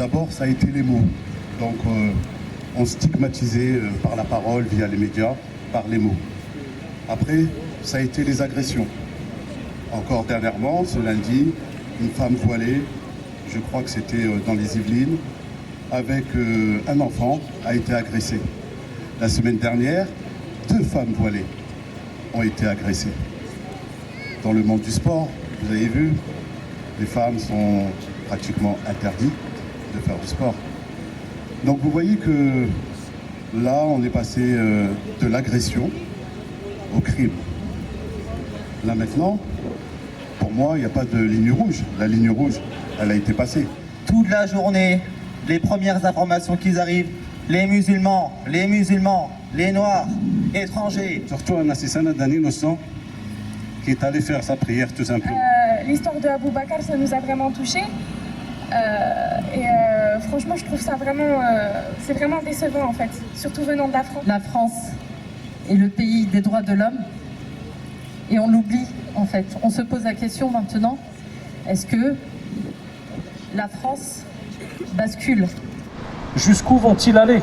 D'abord, ça a été les mots. Donc, on stigmatisait par la parole, via les médias, par les mots. Après, ça a été les agressions. Encore dernièrement, ce lundi, une femme voilée, je crois que c'était dans les Yvelines, avec un enfant, a été agressée. La semaine dernière, 2 femmes voilées ont été agressées. Dans le monde du sport, vous avez vu, les femmes sont pratiquement interdites de faire du sport. Donc vous voyez que là, on est passé de l'agression au crime. Là maintenant, pour moi, il n'y a pas de ligne rouge. La ligne rouge, elle a été passée. Toute la journée, les premières informations qui arrivent, les musulmans, les noirs, étrangers. Surtout un assassinat d'un innocent qui est allé faire sa prière tout simplement. L'histoire de Abou Bakar, ça nous a vraiment touchés. Franchement, je trouve ça vraiment, c'est vraiment décevant en fait, surtout venant de la France. La France est le pays des droits de l'homme et on l'oublie en fait. On se pose la question maintenant, est-ce que la France bascule? Jusqu'où vont-ils aller?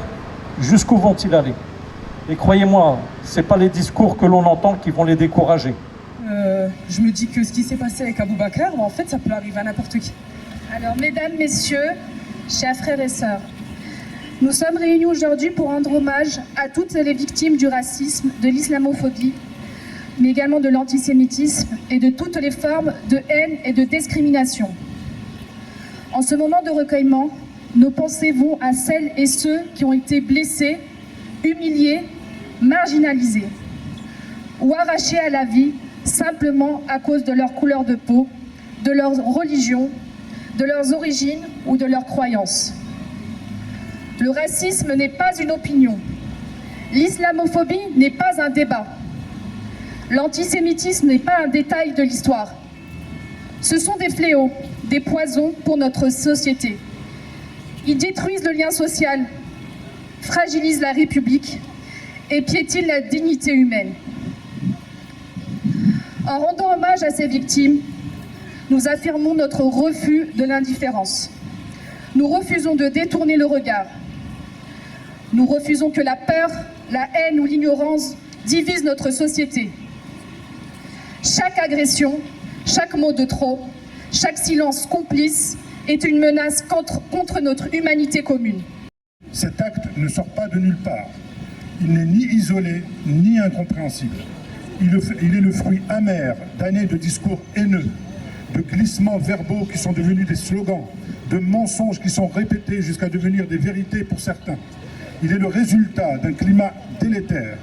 Jusqu'où vont-ils aller? Et croyez-moi, ce n'est pas les discours que l'on entend qui vont les décourager. Je me dis que ce qui s'est passé avec Abou Bakar, en fait, ça peut arriver à n'importe qui. Alors, mesdames, messieurs, chers frères et sœurs, nous sommes réunis aujourd'hui pour rendre hommage à toutes les victimes du racisme, de l'islamophobie, mais également de l'antisémitisme et de toutes les formes de haine et de discrimination. En ce moment de recueillement, nos pensées vont à celles et ceux qui ont été blessés, humiliés, marginalisés ou arrachés à la vie simplement à cause de leur couleur de peau, de leur religion, de leurs origines ou de leurs croyances. Le racisme n'est pas une opinion. L'islamophobie n'est pas un débat. L'antisémitisme n'est pas un détail de l'histoire. Ce sont des fléaux, des poisons pour notre société. Ils détruisent le lien social, fragilisent la République et piétinent la dignité humaine. En rendant hommage à ces victimes, nous affirmons notre refus de l'indifférence. Nous refusons de détourner le regard. Nous refusons que la peur, la haine ou l'ignorance divisent notre société. Chaque agression, chaque mot de trop, chaque silence complice est une menace contre notre humanité commune. Cet acte ne sort pas de nulle part. Il n'est ni isolé, ni incompréhensible. Il est le fruit amer d'années de discours haineux, de glissements verbaux qui sont devenus des slogans, de mensonges qui sont répétés jusqu'à devenir des vérités pour certains. Il est le résultat d'un climat délétère,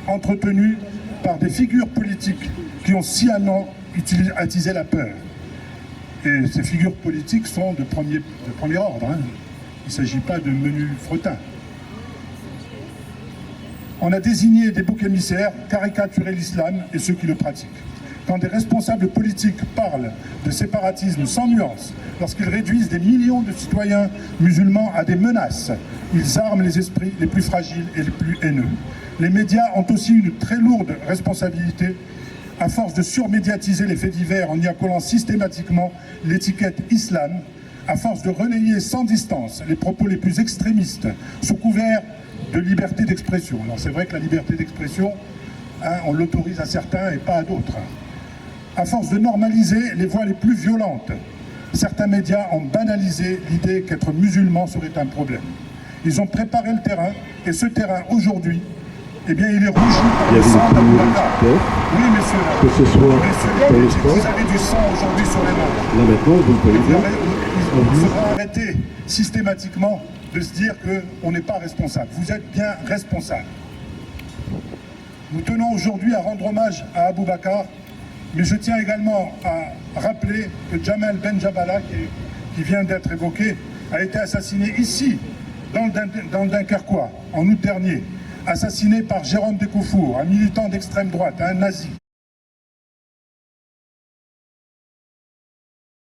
entretenu par des figures politiques qui ont sciemment attisé la peur. Et ces figures politiques sont de premier ordre. Il ne s'agit pas de menus fretin. On a désigné des boucs émissaires, caricaturé l'islam et ceux qui le pratiquent. Quand des responsables politiques parlent de séparatisme sans nuance, lorsqu'ils réduisent des millions de citoyens musulmans à des menaces, ils arment les esprits les plus fragiles et les plus haineux. Les médias ont aussi une très lourde responsabilité à force de surmédiatiser les faits divers en y accolant systématiquement l'étiquette islam, à force de relayer sans distance les propos les plus extrémistes sous couvert de liberté d'expression. Alors c'est vrai que la liberté d'expression, on l'autorise à certains et pas à d'autres. À force de normaliser les voix les plus violentes, certains médias ont banalisé l'idée qu'être musulman serait un problème. Ils ont préparé le terrain, et ce terrain aujourd'hui, eh bien, il est rougi par le sang d'Abou Bakar. Oui, messieurs, que ce soit dans le sport. vous avez du sang aujourd'hui sur les mains. Là maintenant, vous pouvez dire. Il faudra arrêter systématiquement de se dire qu'on n'est pas responsable. Vous êtes bien responsable. Nous tenons aujourd'hui à rendre hommage à Abou Bakar, mais je tiens également à rappeler que Jamel Ben Jabala, qui vient d'être évoqué, a été assassiné ici, dans le Dunkerquois, en août dernier, assassiné par Jérôme Dekoufour, un militant d'extrême droite, un nazi.